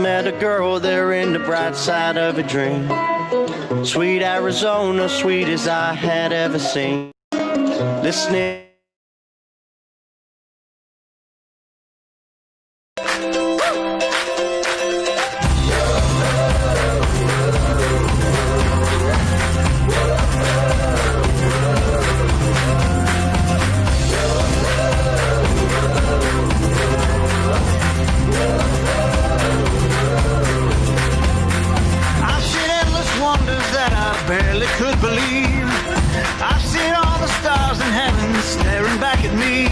met a girl there in the bright side of a dream. Sweet Arizona, sweet as I had ever seen. Listening. Barely could believe I've seen all the stars in heaven staring back at me.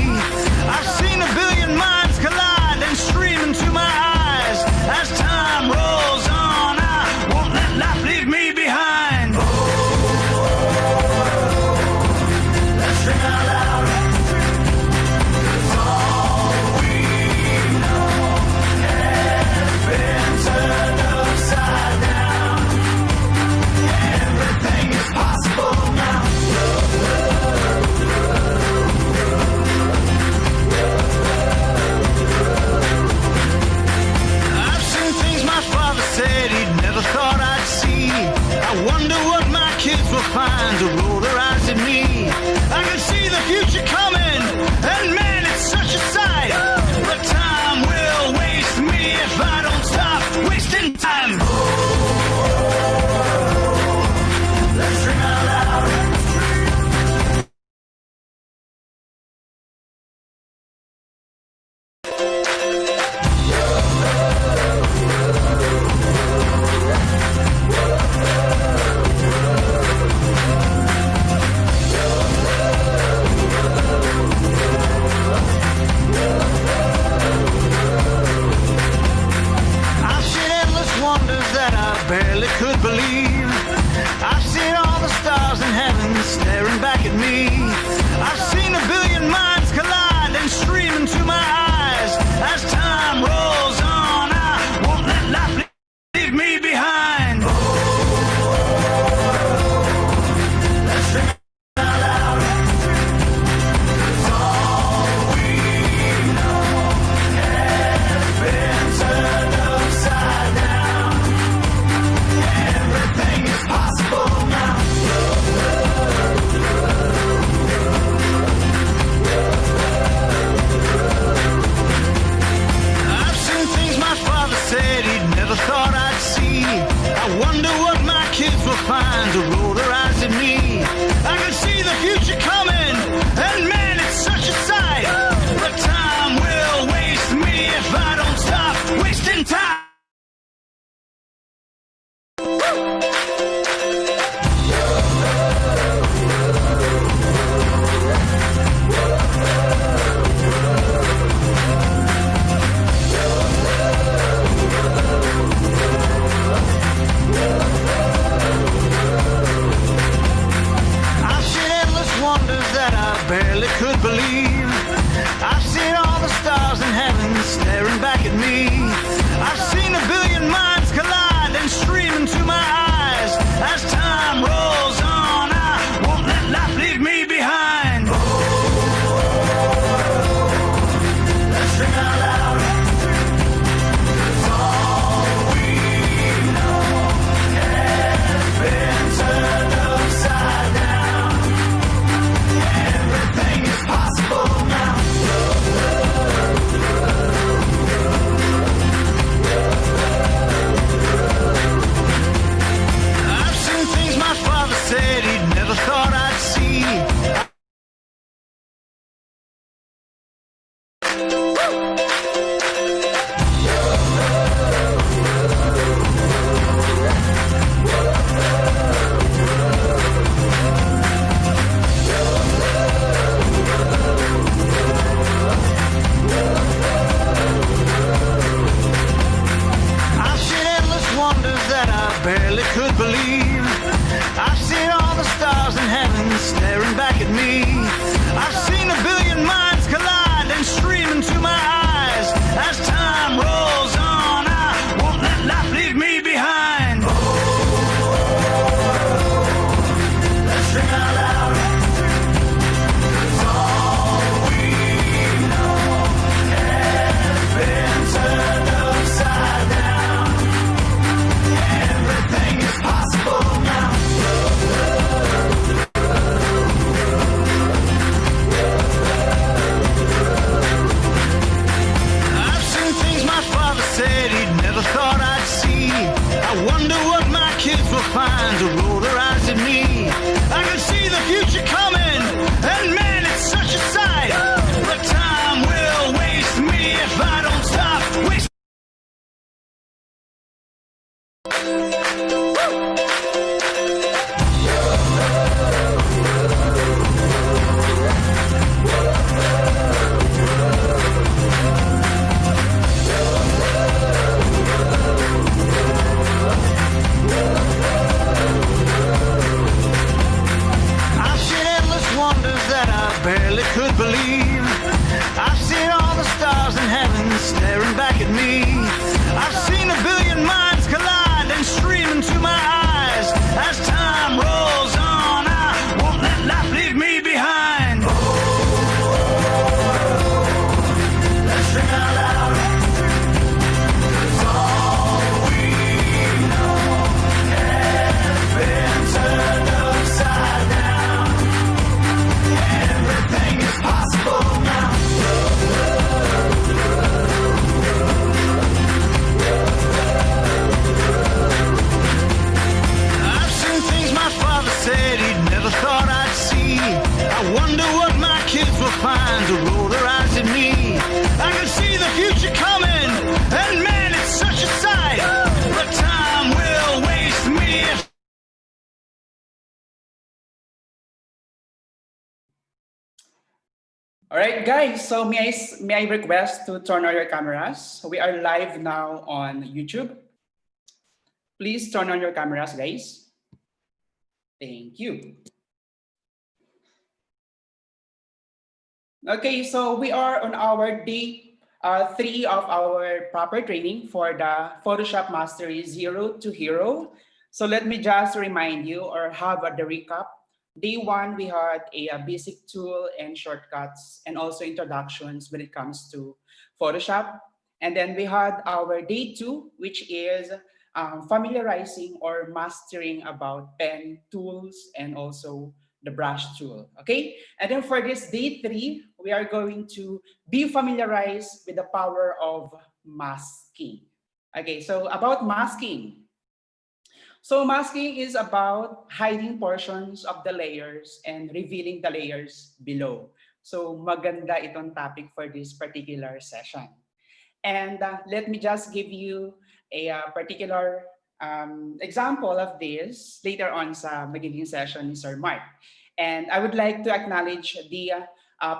I've seen a billion minds collide and stream into my eyes. As time rolls on, I won't let life leave me behind. Oh, let's sing out loud. 'Cause all we know has been turned upside down. Everything is possible now. I've seen things my father said he'd never thought I'd see. I wonder what my kids will find to roll their eyes at me. I can see the future coming, and man, it's such a sight. But time will waste me if I don't stop wasting time. Let's sing out loud. I've seen endless wonders that I barely could believe. I've seen all the stars in heaven staring back at me. I've seen a billion minds collide and stream into my eyes. As time rolls on, I won't let life leave me behind. Oh, let's sing out loud. 'Cause all we know has been turned upside down. Everything is possible now. I've seen things my father said he'd never thought I'd see. I wonder what my kids will find to roll their eyes at me. I can see the future coming, and man, it's such a sight. But time will waste me if I don't stop wasting time. I've seen endless wonders that I barely could believe. I've seen all the stars in heaven staring back at me. I've seen a billion minds collide and stream into my eyes. As time rolls on, I won't let life leave me behind. Oh, let's sing out loud. 'Cause all we know has been turned upside down. Everything is possible now. I've seen things my father said he'd never thought I'd see. I've seen endless wonders that I barely could believe. I've seen all the stars in heaven staring back at me. I've seen a billion minds collide and stream into my eyes. As time rolls on, I won't let life leave me behind. Oh, let's sing out loud. 'Cause all we know has been turned upside down. Barely could believe I've seen all the stars in heaven staring back at me. I've seen a billion minds collide and stream into my eyes. As time rolls on, I won't let life leave me behind. Oh, let's sing out loud. 'Cause all we know has been turned upside down. Everything is possible now. I've seen things my father said he'd never thought I'd see. I wonder what my kids will find to roll their eyes at me. I can see the future coming, and man, it's such a sight. But time will waste me if All right, guys, so may I request to turn on your cameras? We are live now on YouTube. Please turn on your cameras, guys. Thank you. Okay, so we are on our day 3 of our proper training for the Photoshop Mastery 0 to Hero. So let me just remind you or have the recap. Day 1, we had a basic tool and shortcuts and also introductions when it comes to Photoshop. And then we had our day 2, which is familiarizing or mastering about pen tools and also the brush tool, okay? And then for this day 3, we are going to be familiarized with the power of masking. Okay, so about masking. So masking is about hiding portions of the layers and revealing the layers below. So maganda itong topic for this particular session. And let me just give you a particular example of this later on sa magiging session ni Sir Mark. And I would like to acknowledge the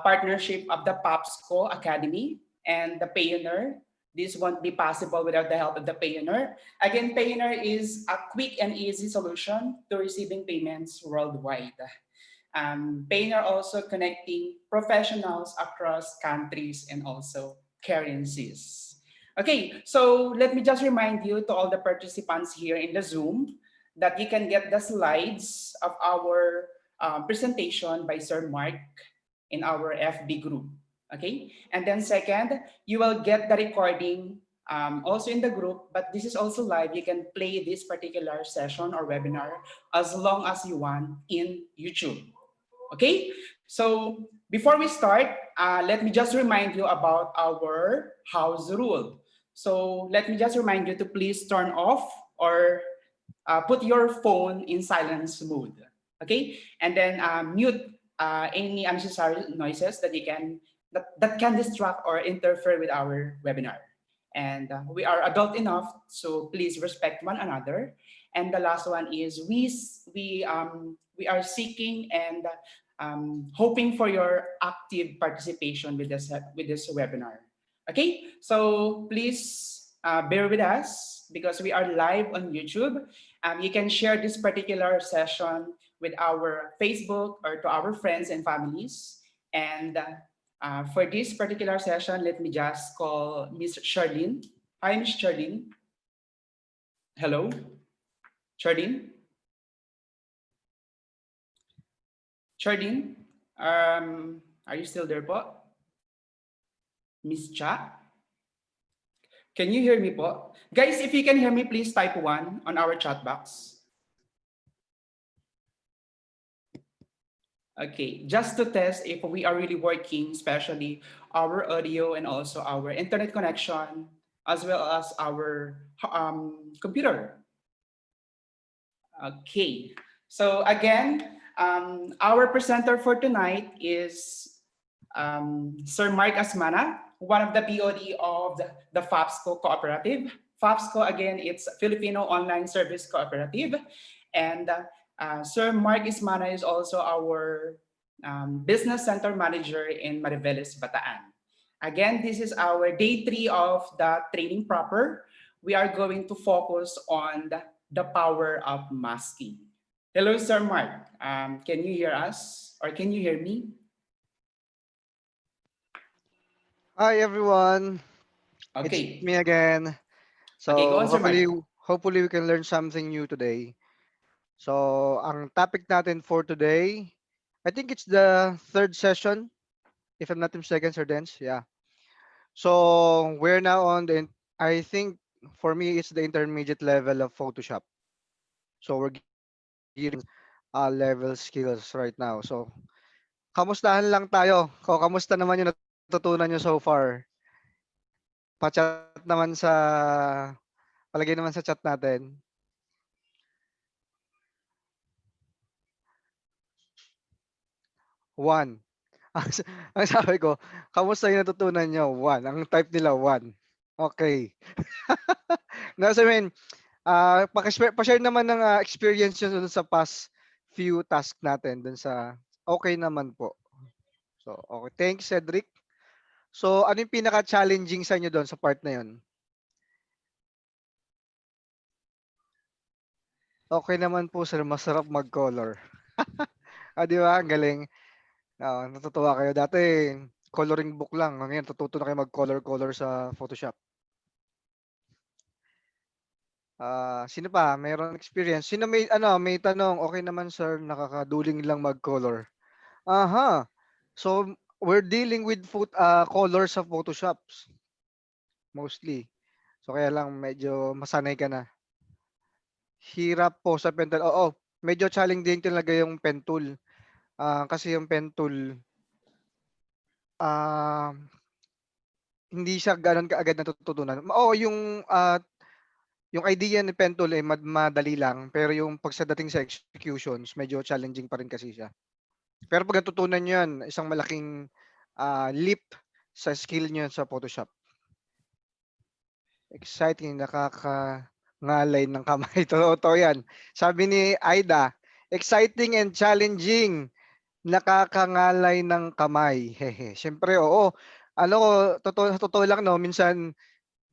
partnership of the FOPSCo Academy and the Payoneer. This won't be possible without the help of the Payoneer. Again, Payoneer is a quick and easy solution to receiving payments worldwide. Payoneer also connecting professionals across countries and also currencies. Okay, so let me just remind you to all the participants here in the Zoom that you can get the slides of our presentation by Sir Mark in our FB group. Okay, and then second, you will get the recording also in the group, but this is also live. You can play this particular session or webinar as long as you want in YouTube. Okay, so before we start, let me just remind you about our house rule. So let me just remind you to please turn off or put your phone in silence mode. Okay, and then mute any unnecessary noises that you can that can distract or interfere with our webinar. And we are adult enough, so please respect one another. And the last one is we are seeking and hoping for your active participation with this webinar. Okay, so please bear with us because we are live on YouTube. You can share this particular session with our Facebook or to our friends and families. And for this particular session, let me just call Ms. Charlene. Hi, Ms. Charlene. Hello, Charlene. Charlene, are you still there po? Miss Cha? Can you hear me po? Guys, if you can hear me, please type 1 on our chat box. Okay, just to test if we are really working, especially our audio and also our internet connection, as well as our computer. Okay, so again, our presenter for tonight is Sir Mark Asmana, one of the BOD of the FOPSCo Cooperative FOPSCo, again, it's Filipino Online Service Cooperative. And Sir Mark Ismana is also our business center manager in Mariveles, Bataan. Again, this is our day 3 of the training proper. We are going to focus on the power of masking. Hello, Sir Mark. Can you hear us or can you hear me? Hi everyone, it's me Okay. again. Okay, go So on, Sir Mark. hopefully we can learn something new today. So ang topic natin for today, I think it's the third session, if I'm not mistaken, Sir Dens. Yeah. So we're now on I think for me it's the intermediate level of Photoshop. So we're gearing level skills right now. So kamustahan lang tayo. Kamusta naman yung natutunan nyo so far? Pa-chat naman palagay naman sa chat natin. One. Ang sabi ko, kamusta yung natutunan nyo? One. Ang type nila, one. Okay. No, so, I mean, pa-share naman ng experience nyo dun sa past few task natin dun sa okay naman po. So, okay. Thanks, Cedric. So, ano yung pinaka-challenging sa inyo doon sa part na yun? Okay naman po, sir. Masarap mag-color. Di ba? Ang galing. Natutuwa kayo. Dati, coloring book lang. Ngayon, tututo na kayo mag-color-color sa Photoshop. Sino pa? Mayroong experience. Sino may tanong. Okay naman sir, nakakaduling lang mag-color. Aha. So we're dealing with colors sa Photoshops mostly. So kaya lang medyo masanay ka na. Hirap po sa pen tool. Oo, medyo challenging talaga yung pen tool. Kasi yung pen tool ah hindi siya gano'n kaagad natututunan. Oo, yung idea ni pen tool, madali lang, pero yung pagdating sa executions, medyo challenging pa rin kasi siya. Pero pag natutunan niyo yan, isang malaking leap sa skill niyo sa Photoshop. Exciting, nakakangalay ng kamay. Totoo yan. Sabi ni Aida, exciting and challenging, nakakangalay ng kamay. Hehe. Siyempre, oo. Ano ko, totoo lang, no, minsan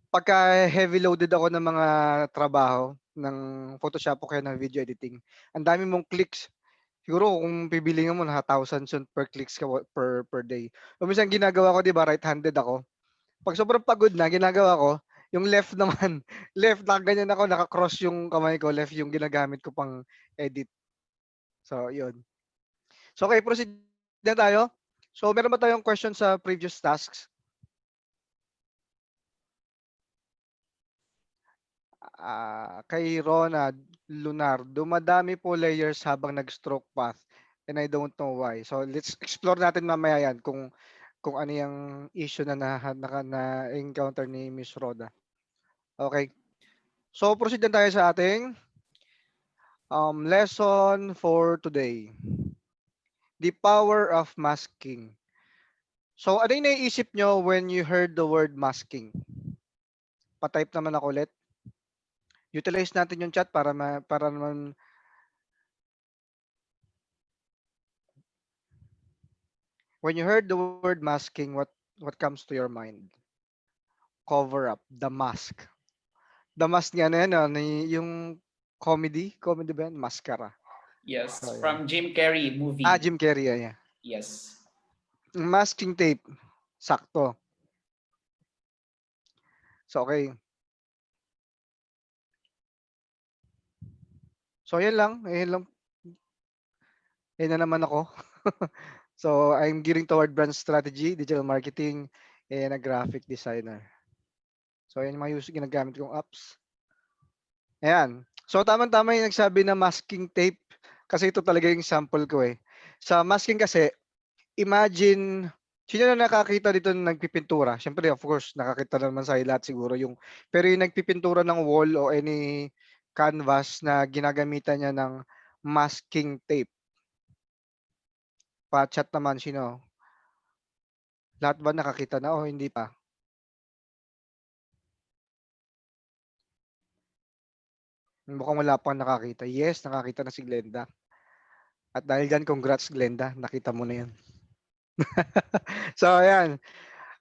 pagka heavy loaded ako ng mga trabaho ng Photoshop o kaya ng video editing, ang dami mong clicks. Siguro kung bibilhin mo na thousands yun per clicks ka per day. O minsan ginagawa ko, 'di ba, right-handed ako. Pag sobrang pagod na, ginagawa ko, yung left naman, left na ganyan ako, naka-cross yung kamay ko, left yung ginagamit ko pang edit. So, yun. So, okay, proceed na tayo. So, meron ba tayong question sa previous tasks? Kay Rona Lunar, dumadami po layers habang nag-stroke path and I don't know why. So let's explore natin mamaya yan kung ano yung issue na encounter ni Miss Roda. Okay. So proceed na tayo sa ating lesson for today. The power of masking. So ano yung naiisip nyo when you heard the word masking? Pa-type naman ako ulit. Utilize natin yung chat para naman when you heard the word masking, what comes to your mind? Cover up, the mask. The mask nga na yan, yung comedy ba yan? Mascara. Yes, So, yeah. from Jim Carrey movie. Jim Carrey, yeah. Yes. Masking tape, sakto. So, okay. So, yan lang. Yan na naman ako. So, I'm gearing toward brand strategy, digital marketing, and a graphic designer. So, yan yung mga ginagamit kong apps. Ayan. So, tama-tama yung nagsabi na masking tape. Kasi ito talaga yung sample ko eh. Sa masking kasi, imagine, sino na nakakita dito na nagpipintura? Siyempre, of course, nakakita naman sa lahat siguro pero yung nagpipintura ng wall o any canvas na ginagamitan niya ng masking tape. Pa-chat naman sino? Lahat ba nakakita na o hindi pa? Mukhang wala pang nakakita. Yes, nakakita na si Glenda. At dahil diyan, congrats Glenda, nakita mo na 'yan. So ayan,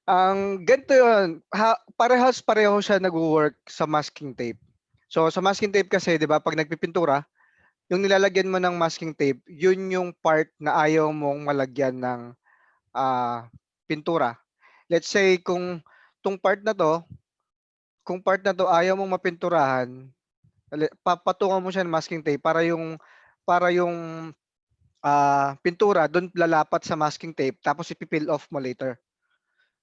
ang ganito 'yun, pareho siya nagwo-work sa masking tape. So sa masking tape kasi 'di ba 'pag nagpipintura, yung nilalagyan mo ng masking tape, 'yun yung part na ayaw mong malagyan ng pintura. Let's say kung part na 'to, kung part na 'to ayaw mong mapinturahan, papatungan mo siya ng masking tape para yung pintura dun lalapat sa masking tape tapos ipi-peel off mo later.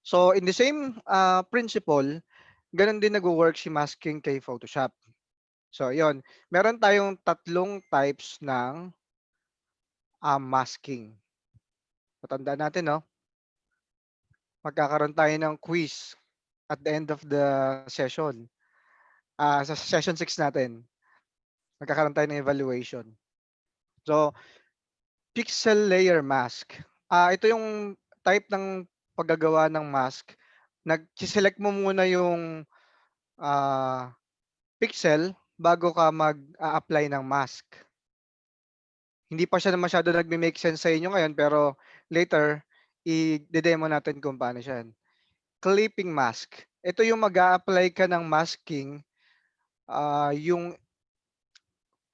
So in the same principle, ganun din nagwo-work si masking kay Photoshop. So yon, meron tayong tatlong types ng masking. Matandaan natin, no? Magkakaroon tayo ng quiz at the end of the session. Sa session 6 natin, magkakaroon tayo ng evaluation. So, pixel layer mask. Ito yung type ng paggagawa ng mask. Nag-select mo muna yung pixel bago ka mag-a-apply ng mask. Hindi pa siya masyado nagme-make sense sa inyo ngayon pero later i-demo natin kung paano siya. Clipping mask. Ito yung mag-a-apply ka ng masking, yung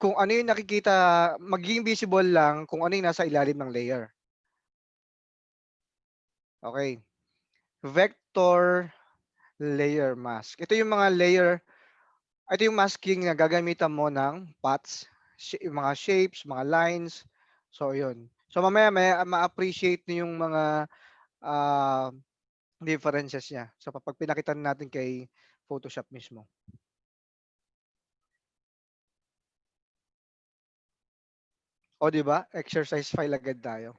kung ano yung nakikita, magiging visible lang kung ano yung nasa ilalim ng layer. Okay. Vector layer mask. Ito yung mga layer, ito yung masking na gagamitan mo ng paths, yung mga shapes, mga lines. So, yun. So, mamaya ma-appreciate niyo yung mga uh, differences niya. So, pag pinakita natin kay Photoshop mismo. O, di ba? Exercise file agad tayo.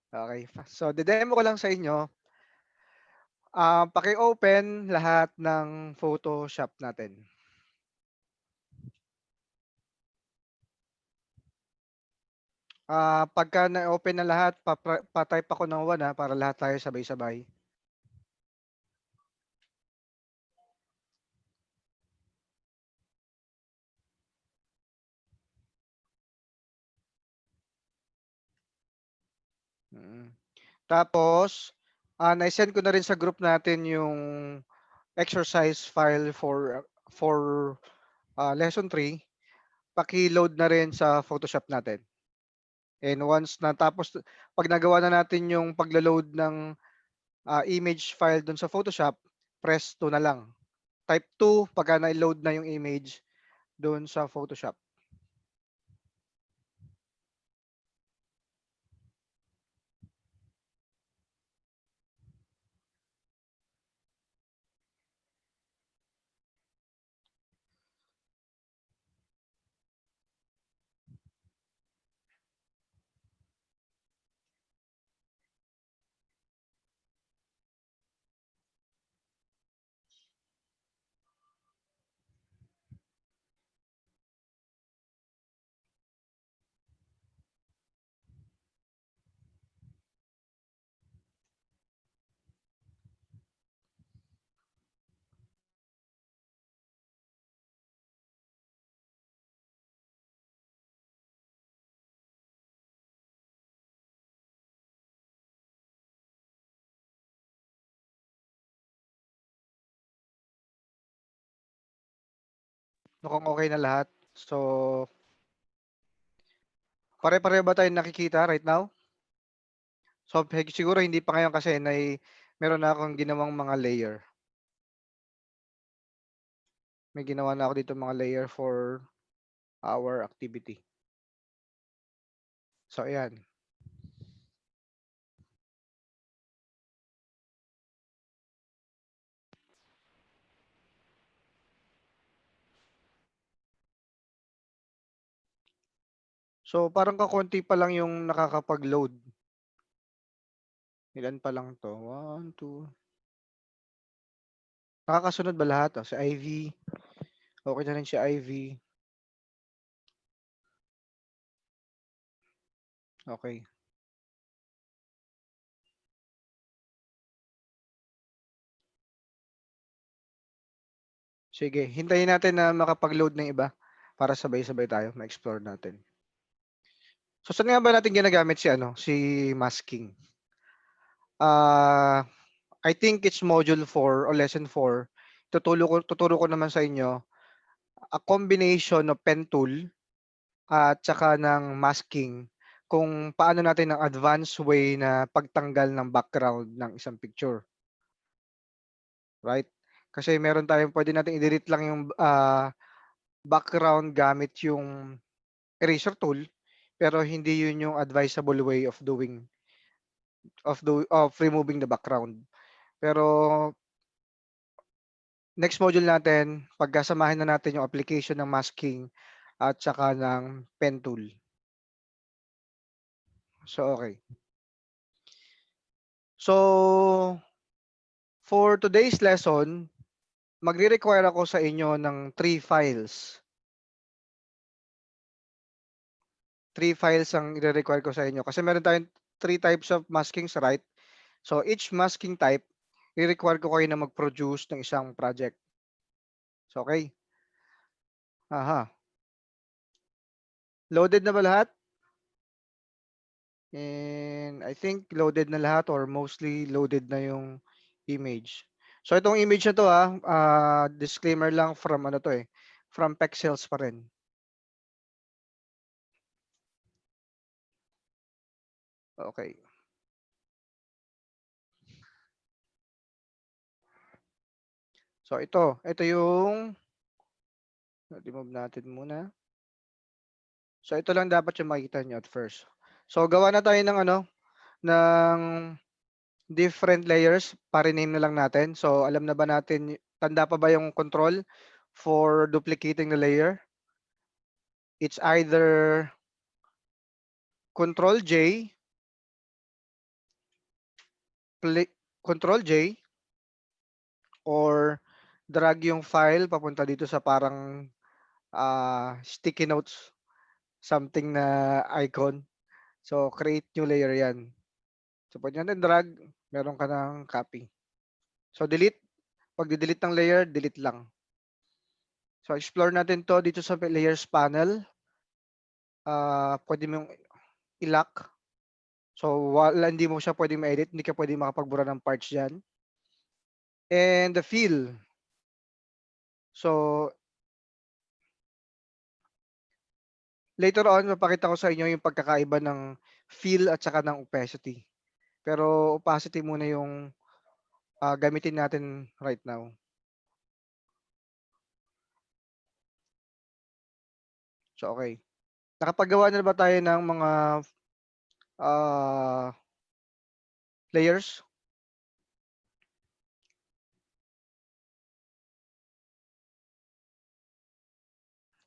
Okay. So, didemo ko lang sa inyo. Paki-open lahat ng Photoshop natin. Pagka na-open na lahat, pa-type ako ng 1 para lahat tayo sabay-sabay. Tapos, na-send ko na rin sa group natin yung exercise file for lesson 3. Paki-load na rin sa Photoshop natin. And once na tapos, pag nagawa na natin yung pagla-load ng image file dun sa Photoshop, press 2 na lang. Type 2 pagka na-load na yung image dun sa Photoshop. Mukhang okay na lahat. So, pare-pareho ba tayo nakikita right now? So, siguro hindi pa ngayon kasi meron na akong ginawang mga layer. May ginawa na ako dito mga layer for our activity. So, ayan. So, parang kakonti pa lang yung nakakapag-load. Ilan pa lang to? 1, 2. Nakakasunod ba lahat? Si Ivy. Okay na rin si Ivy. Okay. Sige, hintayin natin na makapag-load ng iba para sabay-sabay tayo ma-explore natin. So saan nga ba natin ginagamit si masking? I think it's module 4 o lesson 4. Tuturo ko naman sa inyo a combination of pen tool at saka ng masking kung paano natin ang advanced way na pagtanggal ng background ng isang picture. Right? Kasi meron tayong pwede natin i-delete lang yung background gamit yung eraser tool, pero hindi yun yung advisable way of doing of removing the background. Pero next module natin, pagkasamahin na natin yung application ng masking at saka ng pen tool. So okay. So for today's lesson, magre-require ako sa inyo ng 3 files. 3 files ang i-require ko sa inyo kasi meron tayong 3 types of maskings, right? So each masking type, i-require ko kayo na mag-produce ng isang project. So okay. Aha. Loaded na ba lahat? And I think loaded na lahat or mostly loaded na yung image. So itong image na to disclaimer lang from from Pexels pa rin. Okay. So ito yung remove natin muna. So ito lang dapat yung makikita niyo at first. So gawa na tayo ng ng different layers, pa-rename na lang natin. So alam na ba natin, tanda pa ba yung control for duplicating the layer? It's either Control J, Control J, or drag yung file papunta dito sa parang sticky notes, something na icon. So create new layer yan. So pwede natin drag, meron ka ng copy. So delete, pag delete ng layer, delete lang. So explore natin to dito sa layers panel. Pwede mong i-lock. So wala, hindi mo siya pwedeng ma-edit, hindi ka pwedeng makapagbura ng parts dyan. And the fill. So later on, mapakita ko sa inyo yung pagkakaiba ng fill at saka ng opacity. Pero opacity muna yung gamitin natin right now. So okay. Nakapagawa na ba tayo ng mga layers?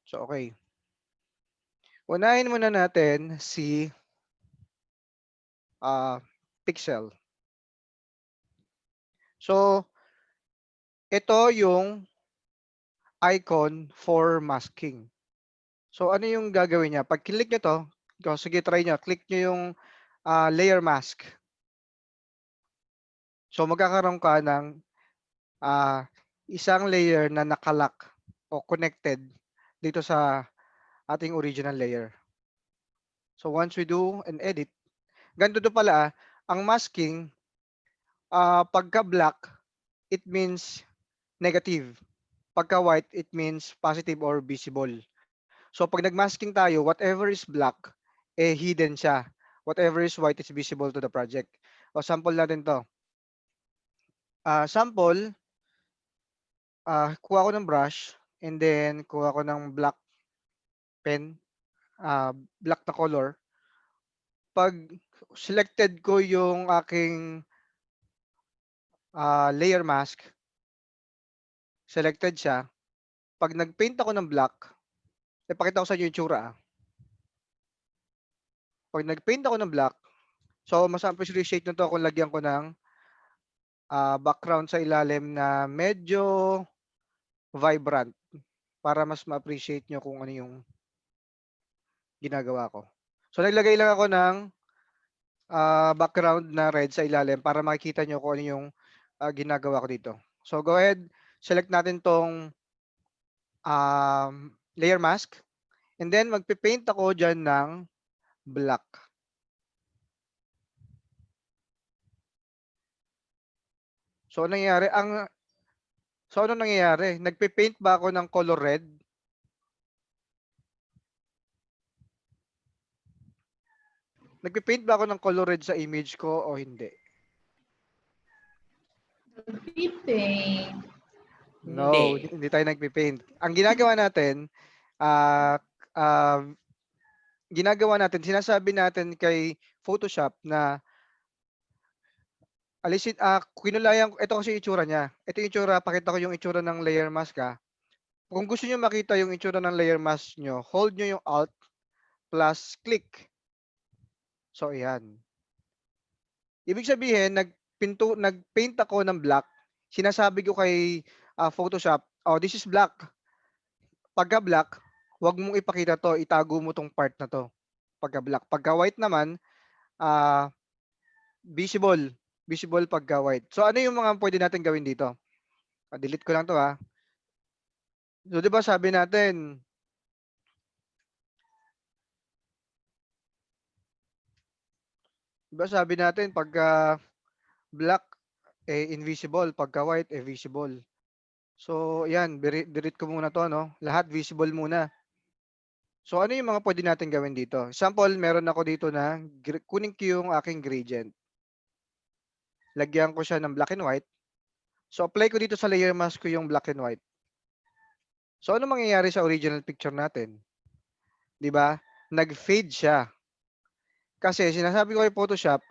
So okay. Unahin muna natin si pixel. So ito yung icon for masking. So ano yung gagawin niya? Pag click nyo to, sige try nyo, click nyo yung layer mask. So magkakaroon ka ng isang layer na nakalock o connected dito sa ating original layer. So once we do an edit, ganito to pala, ang masking, pagka black, it means negative. Pagka white, it means positive or visible. So pag nagmasking tayo, whatever is black, hidden siya. Whatever is white is visible to the project. O sample natin to. Sample, kuha ko ng brush, and then kuha ko ng black pen, black na color. Pag selected ko yung aking layer mask, selected siya. Pag nag-paint ako ng black, ipakita ko sa inyo yung tsura. Pag nag-paint ako ng black, so mas appreciate na to kung lagyan ko ng background sa ilalim na medyo vibrant para mas ma-appreciate nyo kung ano yung ginagawa ko. So naglagay lang ako ng background na red sa ilalim para makikita nyo kung ano yung ginagawa ko dito. So go ahead, select natin tong layer mask. And then magpe-paint ako dyan ng black. So ano nangyayari? Ano nangyayari? Nagpe-paint ba ako ng color red? Nagpe-paint ba ako ng color red sa image ko o hindi? Pipaint. No, Hindi. hindi tayo nagpe-paint. Ang ginagawa natin, ah ah, sinasabi natin kay Photoshop na kinulayan, ito kasi yung itsura niya. Ito yung itsura, pakita ko yung itsura ng layer mask Kung gusto niyo makita yung itsura ng layer mask nyo, hold nyo yung Alt plus click. So, ayan. Ibig sabihin, nagpaint ako ng black. Sinasabi ko kay Photoshop, oh, this is black. Pagka black, wag mong ipakita to, itago mo tong part na to. Pagka black. Pagka white naman, visible. Visible pagka white. So, ano yung mga pwede natin gawin dito? Delete ko lang to So, di ba sabi natin, pagka black, invisible. Pagka white, visible. So, yan, delete ko muna to, Lahat visible muna. So, ano yung mga pwede natin gawin dito? Example, meron ako dito na kunin ko yung aking gradient. Lagyan ko siya ng black and white. So, apply ko dito sa layer mask ko yung black and white. So, ano mangyayari sa original picture natin? Di ba? Nag-fade siya. Kasi sinasabi ko kay Photoshop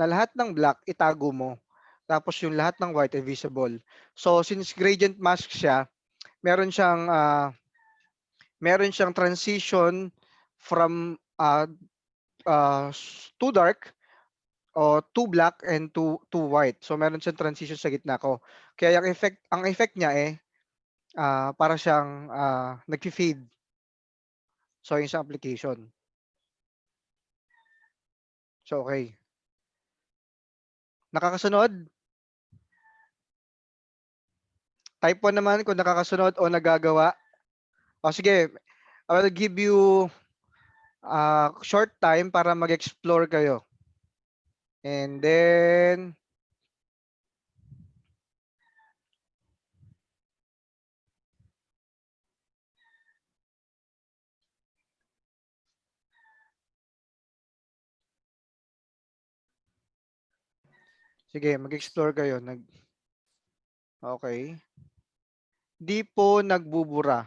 na lahat ng black itago mo. Tapos yung lahat ng white ay visible. So, since gradient mask siya, meron siyang transition from too dark o too black and too white. So meron siyang transition sa gitna ko. Kaya ang effect niya para siyang nag-fade. So yung sa application. So okay. Nakakasunod? Type 1 naman kung nakakasunod o nagagawa. O sige, I will give you short time para mag-explore kayo. And then, sige, mag-explore kayo. Okay. Di po nagbubura.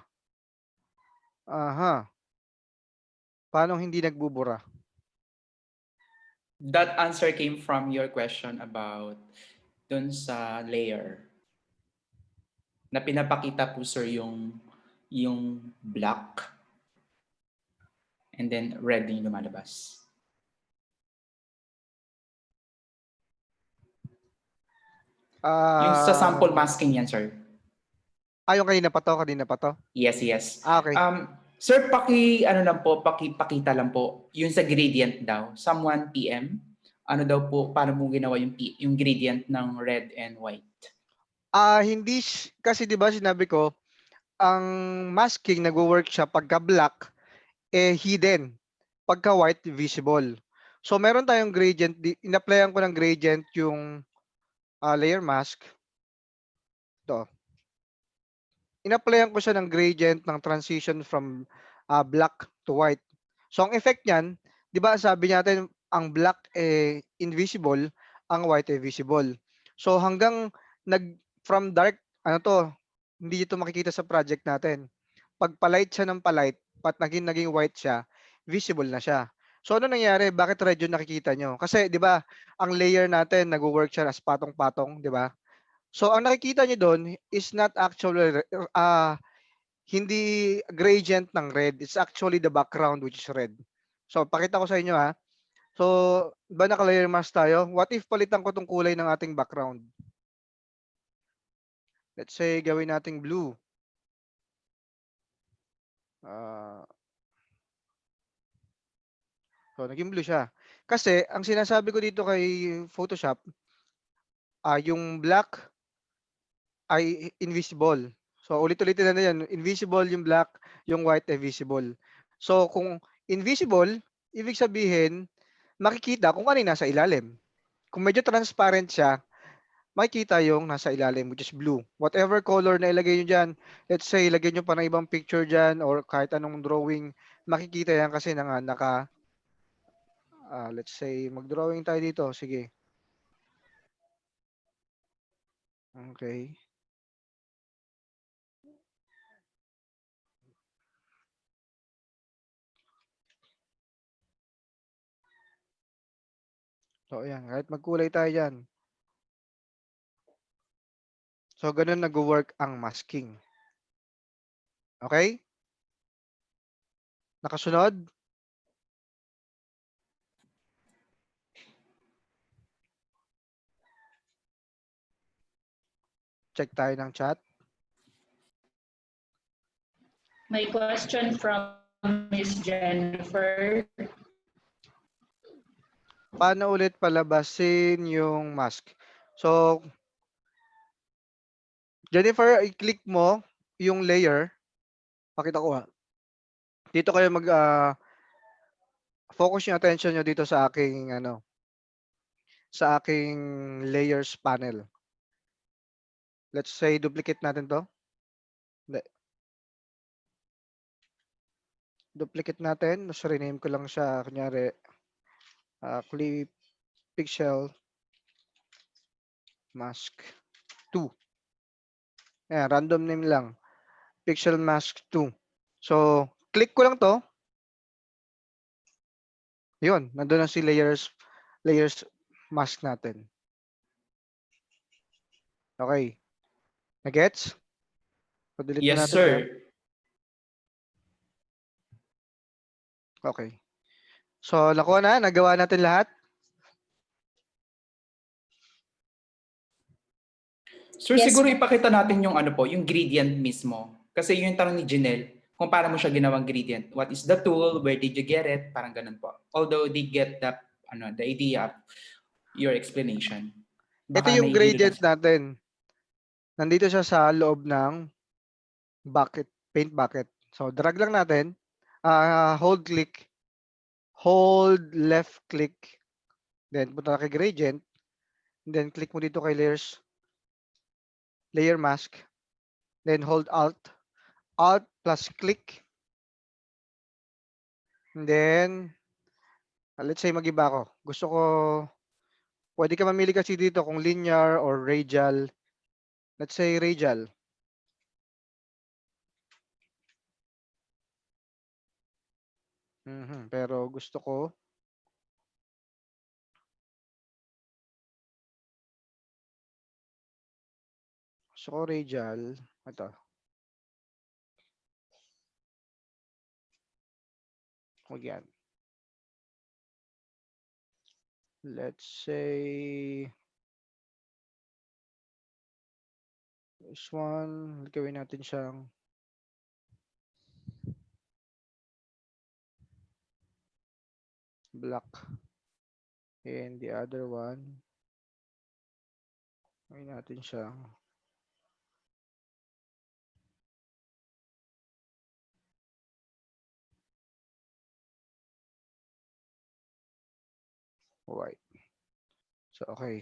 Aha. Paano hindi nagbubura? That answer came from your question about dun sa layer. Na pinapakita po sir yung black and then red yung lumalabas. Yung sa sample masking yan, sir. Yung kanina pa to? Yes, yes. Okay. Sir, pakipakita lang po, yung sa gradient daw, someone PM, ano daw po, paano mo ginawa yung gradient ng red and white? Hindi, kasi di ba sinabi ko, ang masking nagwo-work siya pagka black, hidden. Pagka white, visible. So meron tayong gradient, in-applyan ko ng gradient yung layer mask. Ito. In-applyan ko siya ng gradient ng transition from black to white. So ang effect niyan, di ba sabi natin, ang black invisible, ang white visible. So hanggang from dark, hindi ito makikita sa project natin. Pag palight siya ng palight, naging white siya, visible na siya. So ano nangyari? Bakit red yung nakikita nyo? Kasi 'di ba, ang layer natin nagwo-work siya as patong-patong, 'di ba? So ang nakikita nyo doon is not actually hindi gradient ng red. It's actually the background which is red. So pakita ko sa inyo So, ba naka-layer mask tayo? What if palitan ko tong kulay ng ating background? Let's say gawin nating blue. So, naging blue siya. Kasi, ang sinasabi ko dito kay Photoshop, yung black ay invisible. So ulit-ulitin na yan. Invisible yung black, yung white ay visible. So kung invisible, ibig sabihin, makikita kung ano yung nasa ilalim. Kung medyo transparent siya, makikita yung nasa ilalim, which is blue. Whatever color na ilagay nyo dyan, let's say, ilagay nyo pa ng ibang picture dyan or kahit anong drawing, makikita yan kasi let's say, mag-drawing tayo dito. Sige. Okay. So, ayan. Kahit magkulay tayo dyan. So, ganun nag-work ang masking. Okay? Nakasunod? Check tayo ng chat. May question from Miss Jennifer. Paano ulit palabasin yung mask? So, Jennifer, i-click mo yung layer. Pakita ko ha. Dito kayo focus yung attention nyo dito sa aking layers panel. Let's say duplicate natin to. Hindi. Duplicate natin. So rename ko lang siya kunyari clip pixel mask 2. Ayan, random name lang. Pixel mask 2. So click ko lang to. Yun, nandun na si layers mask natin. Okay. Na-gets? Pa-delete na Yes, natin to. sir. Okay. So, nakuha na. Nagawa natin lahat. Sir, Yes, siguro ma'am. ipakita natin yung ano po, yung gradient mismo. Kasi yun yung tanong ni Janelle, kung paano mo siya ginawang gradient. What is the tool? Where did you get it? Parang ganun po. Although they get the idea of your explanation. Ito Baka yung nahihilo lang gradient siya. natin. Nandito siya sa loob ng bucket, paint bucket. So, drag lang natin. Hold click. Hold left click. Then, punta ka kay gradient. Then, click mo dito kay layer mask. Then, hold alt. Alt plus click. And then, let's say mag-iba ako. Gusto ko, pwede ka mamili kasi dito kung linear or radial. Let's say radial. Pero gusto ko radial. Ito. Huwag yan. Let's say this one, gawin natin siyang black. And the other one, gawin natin siyang white. So, okay.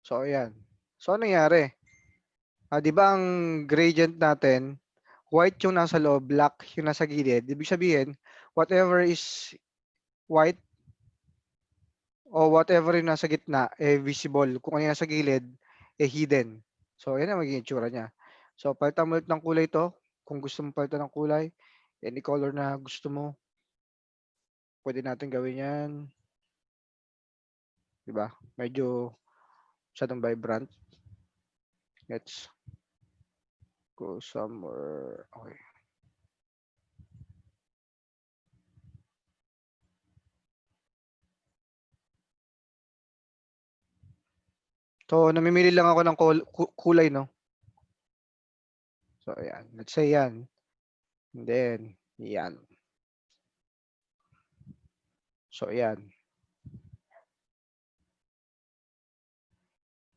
So, ayan. So, ano nangyari? Di ba ang gradient natin, white yung nasa loob, black yung nasa gilid. Ibig sabihin, whatever is white o whatever yung nasa gitna, visible. Kung ano yung nasa gilid, hidden. So, yan ang magiging itsura niya. So, palitan mo ulit ng kulay to. Kung gusto mo palitan ng kulay, any color na gusto mo, pwede natin gawin yan. Diba? Medyo masyadong vibrant. Let's go somewhere. Okay. So, namimili lang ako ng kulay, no? So, ayan. Let's say yan. And then, yan. So, ayan.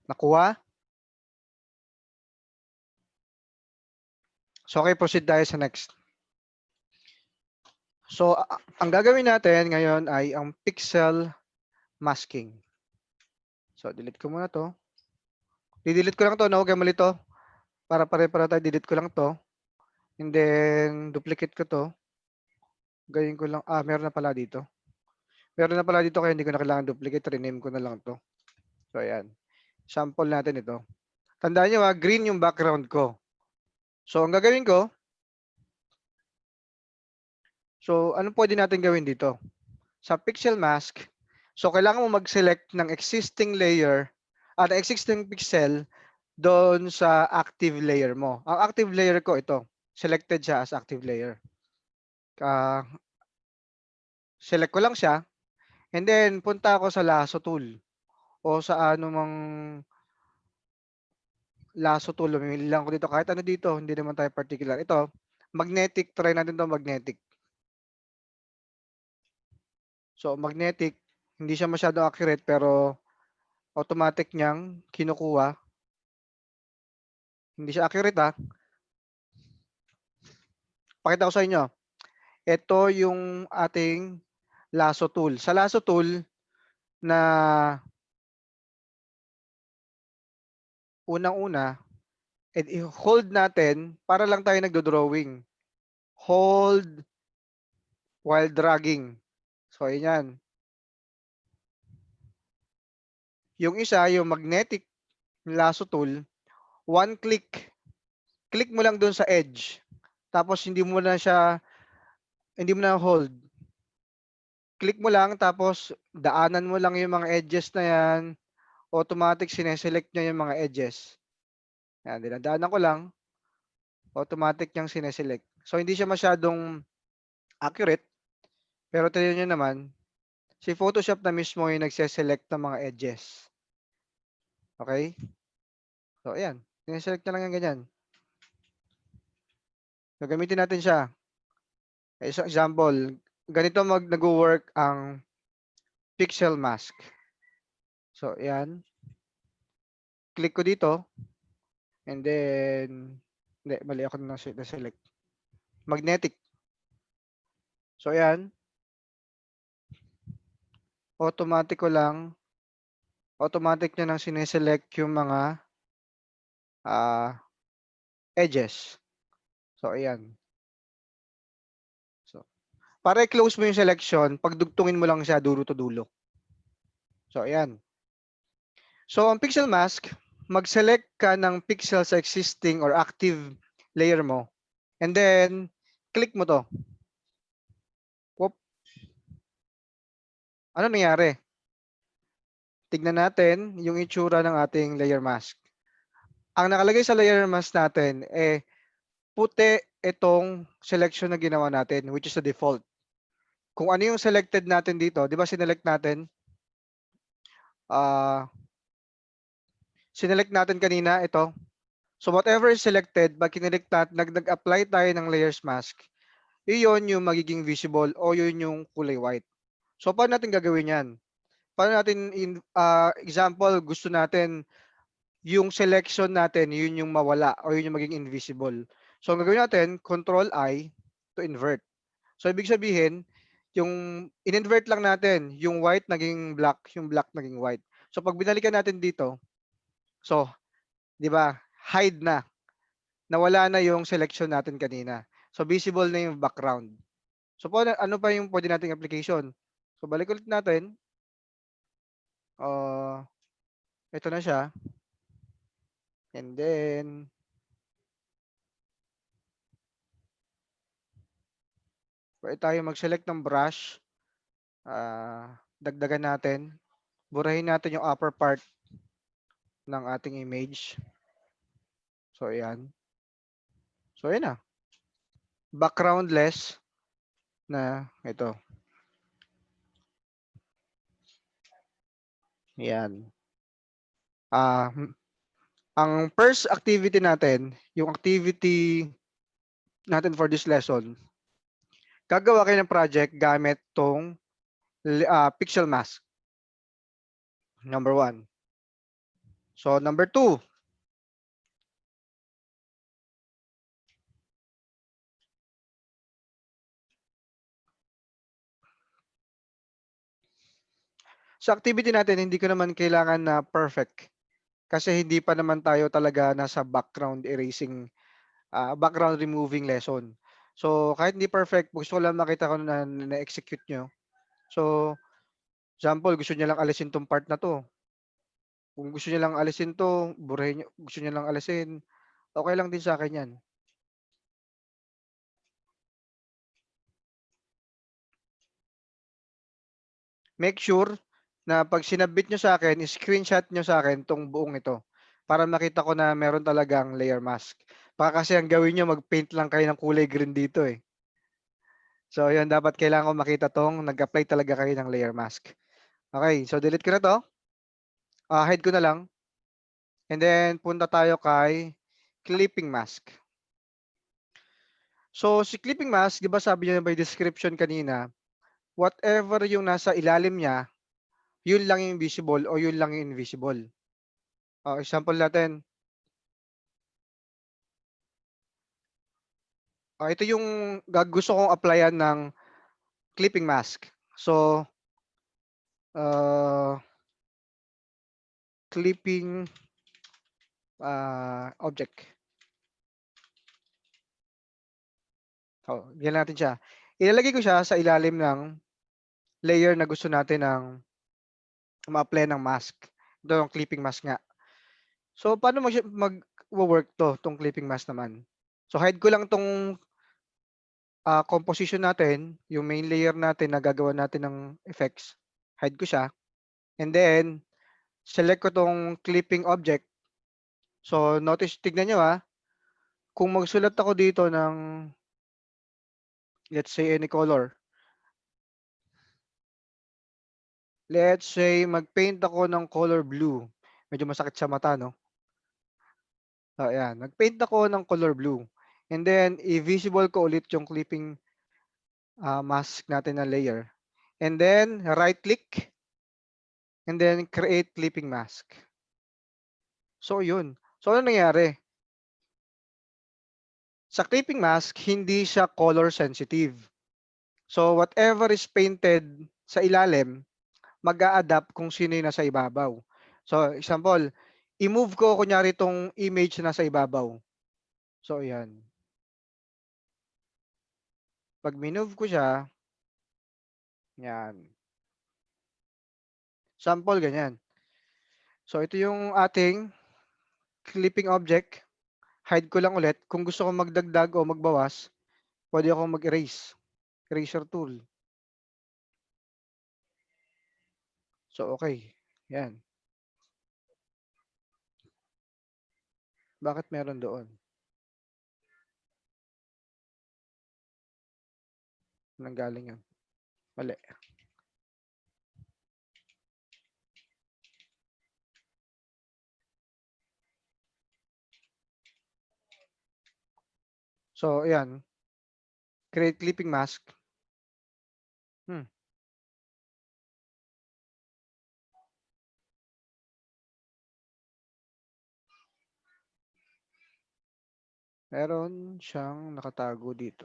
Nakuha? So, okay, proceed tayo sa next. So, ang gagawin natin ngayon ay ang pixel masking. So, delete ko muna to. I-delete ko lang to, no? Huwag kayong malito. Para pare-para tayo, delete ko lang to. And then, duplicate ko to. Gawin ko lang, meron na pala dito. Meron na pala dito kaya hindi ko na kailangan duplicate. Rename ko na lang to. So, ayan. Sample natin ito. Tandaan nyo green yung background ko. So, ang gagawin ko, so, ano pwede natin gawin dito? Sa pixel mask, so, kailangan mo mag-select ng existing layer at existing pixel doon sa active layer mo. Ang active layer ko ito. Selected siya as active layer. Select ko lang siya. And then, punta ako sa lasso tool. O sa anumang lasso tool. Mamili lang ko dito. Kahit ano dito. Hindi naman tayo particular. Ito, magnetic. Try natin to magnetic. So, magnetic. Hindi siya masyado accurate pero automatic niyang kinukuha. Hindi siya accurate Pakita ko sa inyo. Ito yung ating lasso tool. Sa lasso tool na unang-una, i-hold natin para lang tayo nagdo-drawing. Hold while dragging. So, yan. Yung isa, yung magnetic lasso tool, one click. Click mo lang dun sa edge. Tapos, hindi mo na hold. Click mo lang, tapos daanan mo lang yung mga edges na yan. Automatic, sineselect niya yung mga edges. Yan, dinadaanan ko lang. Automatic niyang sineselect. So, hindi siya masyadong accurate. Pero tignan nyo naman, si Photoshop na mismo yung nagseselect ng mga edges. Okay? So, ayan. Sineselect na lang yung ganyan. So, gamitin natin siya. Isang example, ganito nag-work ang pixel mask. So, ayan. Click ko dito. And then, hindi, mali ako na select. Magnetic. So, ayan. Automatic nyo nang sineselect yung mga edges. So, ayan. So, para i-close mo yung selection, pagdugtungin mo lang siya dulo to dulo. So, ayan. So, ang pixel mask, mag-select ka ng pixel sa existing or active layer mo. And then, click mo to. Whoop. Ano nangyari? Tignan natin yung itsura ng ating layer mask. Ang nakalagay sa layer mask natin, puti itong selection na ginawa natin, which is the default. Kung ano yung selected natin dito, di ba sinelect natin? Sinelect natin kanina ito. So whatever is selected, pag kinilik nag-apply tayo ng layers mask, iyon yung magiging visible o yun yung kulay white. So paano natin gagawin yan? Paano natin, example, gusto natin yung selection natin, yun yung mawala o yun yung maging invisible. So ang gagawin natin, Control-I to invert. So ibig sabihin, yung in-invert lang natin, yung white naging black, yung black naging white. So pag binalikan natin dito, so, di ba, hide na. Nawala na yung selection natin kanina. So visible na yung background. So ano pa yung pwede nating application? So balik ulit natin. Ito na siya. And then, pwede tayo mag-select ng brush. Dagdagan natin. Burahin natin yung upper part ng ating image. So, ayan. So, ayan na. Backgroundless na ito. Ayan. Ang first activity natin, yung activity natin for this lesson, gagawa kayo ng project gamit tong pixel mask. Number 1. So number 2, sa activity natin, hindi ko naman kailangan na perfect. Kasi hindi pa naman tayo talaga nasa background erasing, background removing lesson. So, kahit hindi perfect, gusto ko lang makita ko na na-execute nyo. So, example, gusto niya lang alisin tong part na to. Kung gusto niya lang alisin to, burahin niyo, gusto niya lang alisin, okay lang din sa akin yan. Make sure na pag sinabit nyo sa akin, screenshot nyo sa akin tong buong ito para makita ko na meron talagang layer mask. Baka kasi ang gawin nyo, mag-paint lang kayo ng kulay green dito eh. So, yun, dapat kailangan ko makita tong nag-apply talaga kayo ng layer mask. Okay, so delete ko na to. Hide ko na lang. And then, punta tayo kay clipping mask. So, si clipping mask, di ba sabi niya by description kanina, whatever yung nasa ilalim niya, yun lang yung visible o yun lang yung invisible. Example natin. Ito yung gusto kong applyan ng clipping mask. So, clipping object. Yan natin siya. Ilalagay ko siya sa ilalim ng layer na gusto natin ng ma-apply ng mask. Ito yung clipping mask nga. So, paano mag-work tong clipping mask naman? So, hide ko lang tong composition natin, yung main layer natin na gagawa natin ng effects. Hide ko siya. And then, select ko tong clipping object. So, notice, tignan nyo kung magsulat ako dito ng, let's say, any color. Let's say, mag-paint ako ng color blue. Medyo masakit sa mata, no? Ayan, nag-paint ako ng color blue. And then, i-visible ko ulit yung clipping mask natin na layer. And then, right-click. And then, create clipping mask. So, yun. So, ano nangyari? Sa clipping mask, hindi siya color sensitive. So, whatever is painted sa ilalim, mag-a-adapt kung sino yung nasa ibabaw. So, example, i-move ko kunyari itong image na nasa ibabaw. So, yan. Pag minove ko siya, yan. Sample, ganyan. So, ito yung ating clipping object. Hide ko lang ulit. Kung gusto ko magdagdag o magbawas, pwede akong mag-erase. Eraser tool. So, okay. Yan. Bakit meron doon? Nanggaling yun. Mali. So, ayan. Create clipping mask. Meron siyang nakatago dito.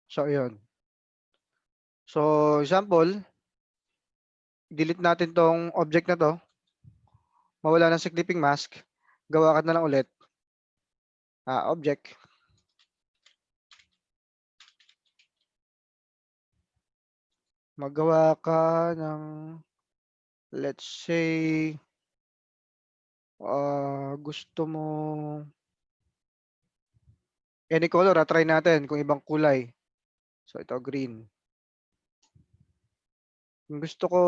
So, yun. So, example, delete natin tong object na to. Mawala na si clipping mask. Gawa ka na lang ulit. Object. Magawa ka ng, let's say, gusto mo any color. Try natin kung ibang kulay. So, ito green. Kung gusto ko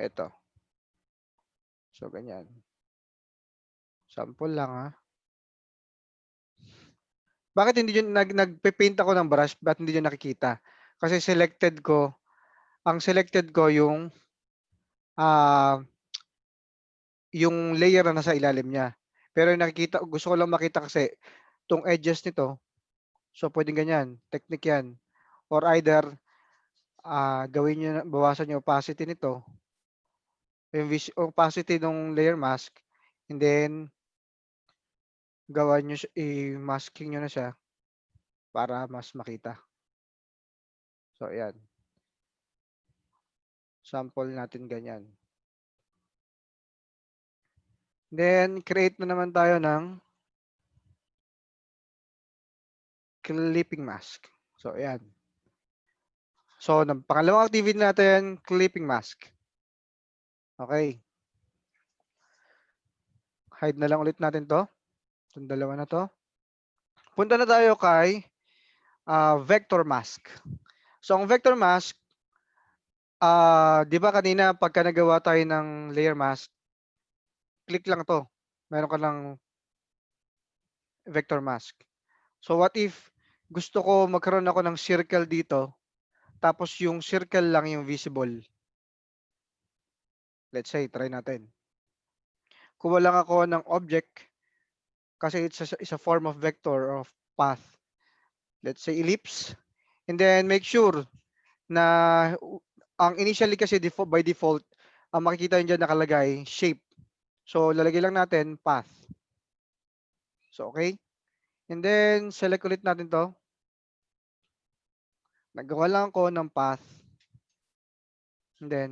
ito. So, ganyan. Sample lang Bakit hindi yun nagpe-paint ako ng brush? Ba't hindi yun nakikita? Kasi ang selected ko yung ah, yung layer na nasa ilalim niya. Pero yung nakikita, gusto ko lang makita kasi tong edges nito. So pwedeng ganyan, technique yan. Or either gawin niyo, bawasan yung opacity nito, yung opacity ng layer mask, and then gawa niyo i-masking niyo na siya para mas makita. So ayan. Sample natin ganyan. Then create na naman tayo ng clipping mask. So ayan. So pangalawang activity natin, clipping mask. Okay. Hide na lang ulit natin to. Itong dalawa na to. Punta na tayo kay vector mask. So ang vector mask, di ba kanina pagka nagawa tayo ng layer mask, click lang to. Meron ka lang vector mask. So what if gusto ko magkaroon ako ng circle dito, tapos yung circle lang yung visible. Let's say, try natin. Kuha lang ako ng object kasi it's a form of vector of path. Let's say ellipse. And then make sure na ang initially kasi by default, ang makikita nyo dyan nakalagay, shape. So lalagay lang natin path. So okay. And then select ulit natin to. Nagawa lang ako ng path. And then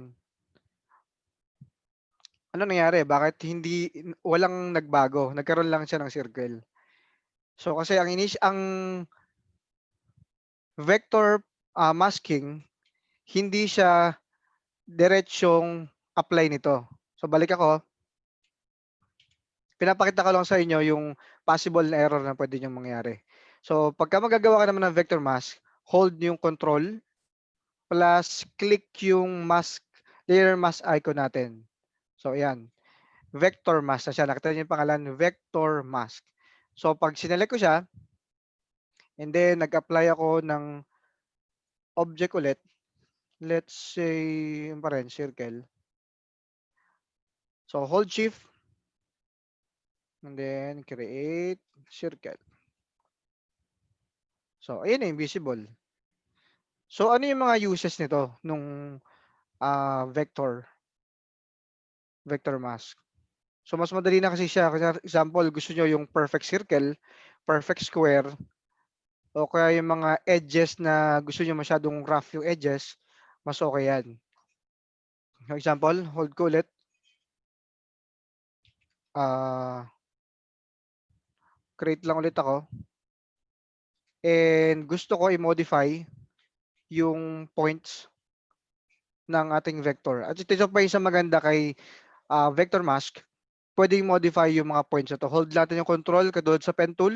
ano nangyari? Bakit walang nagbago? Nagkaroon lang siya ng circle. So kasi ang vector masking, hindi siya diretsyong apply nito. So balik ako. Pinapakita ko lang sa inyo yung possible na error na pwede niyong mangyari. So pagka magagawa ka naman ng vector mask, hold yung control plus click yung layer mask icon natin. So ayan. Vector mask na siya. Nakita niyo yung pangalan, vector mask. So pag sinelect ko siya, and then nag-apply ako ng object ulit, let's say, yun pa rin, circle. So hold shift, and then create circle. So ayan na yung visible. So ano yung mga uses nito nung vector mask? So mas madali na kasi siya. Kasi example, gusto nyo yung perfect circle, perfect square, o kaya yung mga edges na gusto nyo masyadong rough yung edges, mas okay yan. Example, hold ko ulit. Create lang ulit ako. And gusto ko i-modify yung points ng ating vector. At ito pa yung maganda kay vector mask, pwede i-modify yung mga points na to. Hold natin yung control katulad sa pen tool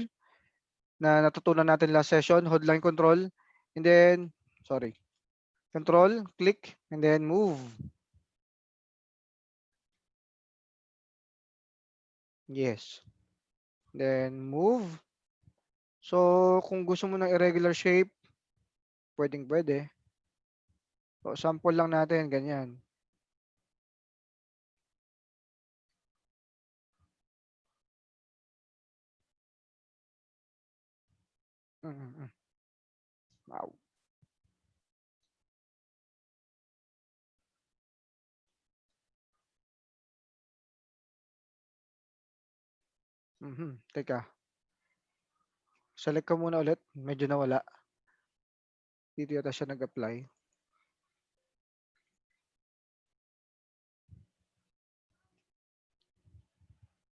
na natutunan natin last session. Hold lang yung control. And then, control, click, and then move. Yes. Then move. So, kung gusto mo ng irregular shape, pwede. So, sample lang natin, ganyan. Wow. Teka. Select ko muna ulit. Medyo nawala. Dito yata siya nag-apply.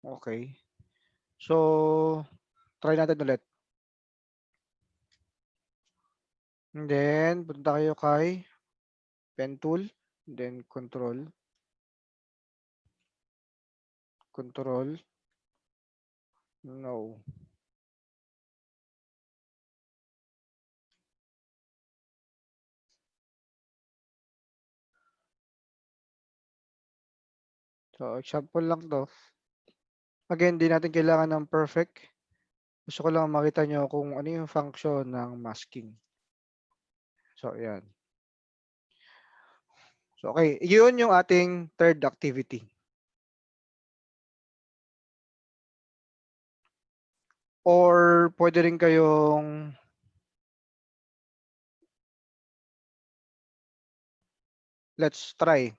Okay. So, try natin ulit. And then, punta kayo kay pen tool. Then, control. No. So, example lang to. Again, di natin kailangan ng perfect. Gusto ko lang makita nyo kung ano yung function ng masking. So, ayan. So, okay. Yun yung ating third activity. Or pwede rin kayong let's try.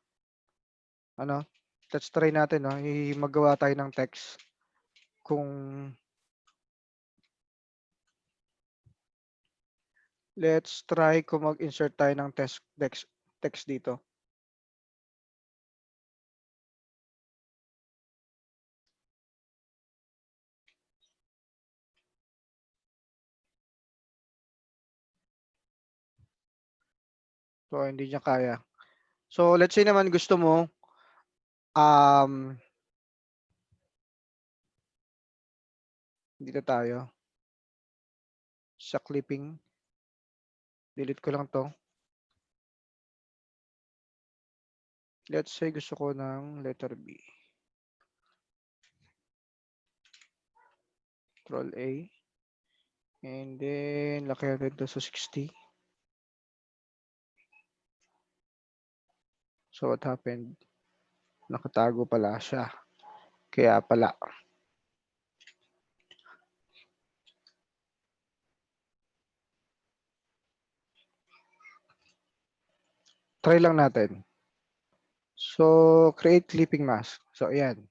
Ano? Let's try natin, no? Magawa tayo ng text. Kung let's try kung mag-insert tayo ng text dito. So, hindi niya kaya. So, let's say naman gusto mo dito tayo sa clipping. Delete ko lang to. Let's say gusto ko ng letter B. Control A. And then, laki natin to sa 60. So, what happened? Nakatago pala siya. Kaya pala. Try lang natin. So, create clipping mask. So, ayan.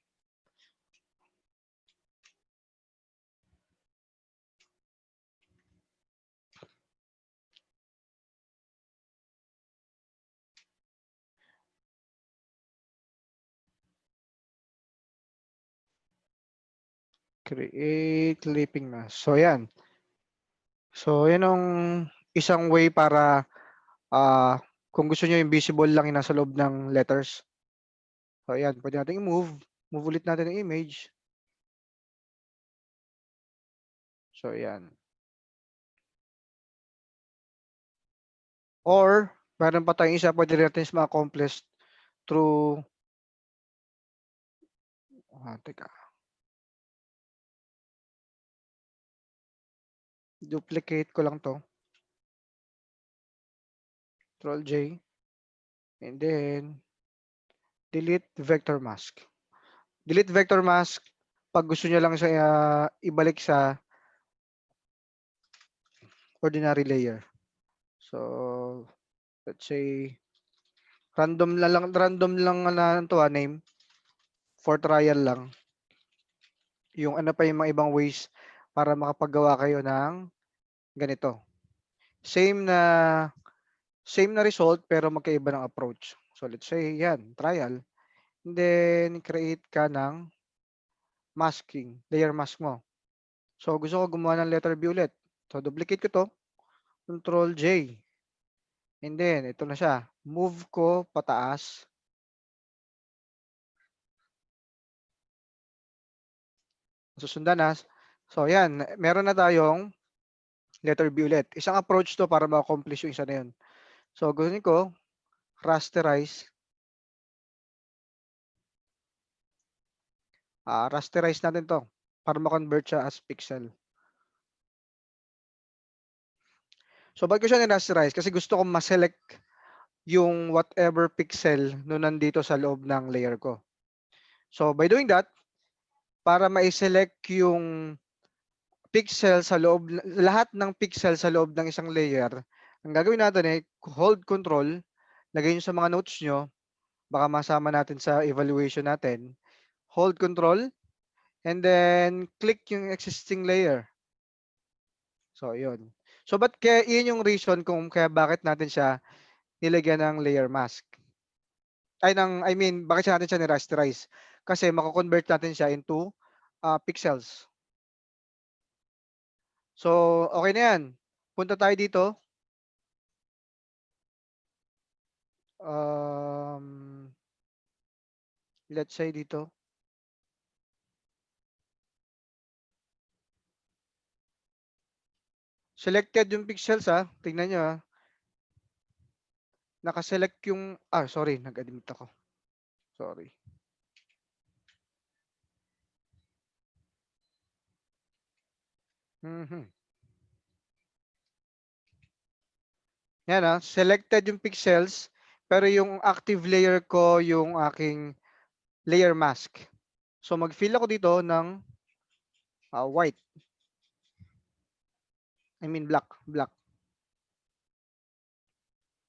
Create clipping mask. So, ayan. So, yan ang isang way para kung gusto nyo yung visible lang yung nasa loob ng letters. So, ayan. Pwede natin i-move. Move ulit natin ang image. So, ayan. Or, meron pa tayong isa, pwede natin ma-accomplish through, teka. Duplicate ko lang to. Control J. And then, delete vector mask. Delete vector mask pag gusto niya lang sa ibalik sa ordinary layer. So, let's say, random lang na to name. For trial lang. Yung ano pa yung mga ibang ways para makapagawa kayo ng ganito. Same na result pero magkaiba ng approach. So let's say yan, trial. And then create ka ng masking, layer mask mo. So gusto ko gumawa ng letter B ulit. So duplicate ko to, Control J. And then ito na siya. Move ko pataas. Susundan na. So yan, meron na tayong letter B ulit. Isang approach to para ma-accomplish yung isa na yun. So gusto ko, rasterize. Rasterize natin to para ma-convert siya as pixel. So ba't ko siya ni-rasterize? Kasi gusto ko ma-select yung whatever pixel no nandito sa loob ng layer ko. So by doing that, para ma-select yung pixel sa loob, lahat ng pixel sa loob ng isang layer, ang gagawin natin hold control, lagay nyo sa mga notes nyo, baka masama natin sa evaluation natin. Hold control, and then click yung existing layer. So, yun. So, yun yung reason kung kaya bakit natin siya nilagyan ng layer mask. I mean, bakit natin siya ni-rasterize? Kasi mako-convert natin siya into pixels. So, okay na yan. Punta tayo dito. Let's say dito. Selected yung pixels Tingnan nyo Nakaselect yung, sorry, nag-admit ako. Sorry. Yan selected yung pixels, Pero yung active layer ko, yung aking layer mask. So mag-fill ako dito ng white. I mean black.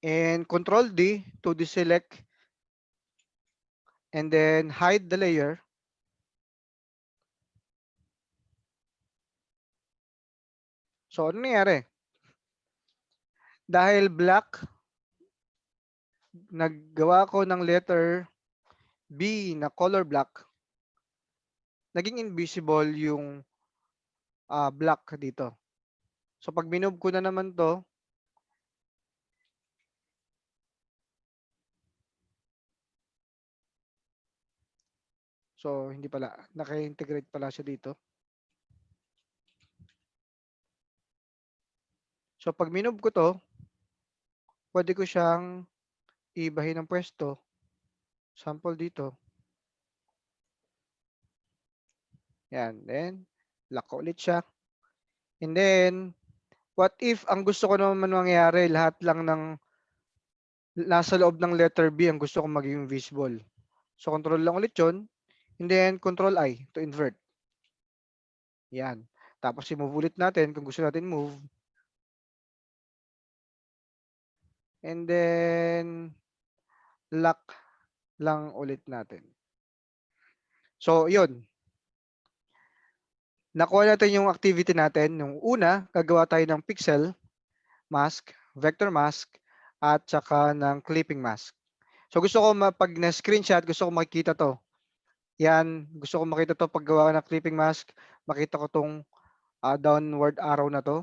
And Control D to deselect and then hide the layer. So ano nangyari? Dahil black, naggawa ko ng letter B na color black, naging invisible yung black dito. So pag minove ko na naman to, so hindi pala, naka-integrate pala siya dito. So pag minove ko to, pwede ko siyang ibahin ng pwesto. Sample dito. Yan, then lock ko ulit siya. And then, what if ang gusto ko naman mangyari, lahat lang ng nasa loob ng letter B ang gusto kong maging visible. So control lang ulit yun. And then control I to invert. Yan. Tapos i-move ulit natin kung gusto natin move. And then lock lang ulit natin. So yun. Nakuha natin yung activity natin. Nung una, gagawa tayo ng pixel mask, vector mask, at saka ng clipping mask. So gusto ko pag na-screenshot, gusto ko makikita to. Yan, gusto ko makita to pag gawa ng clipping mask, makita ko tong downward arrow na to.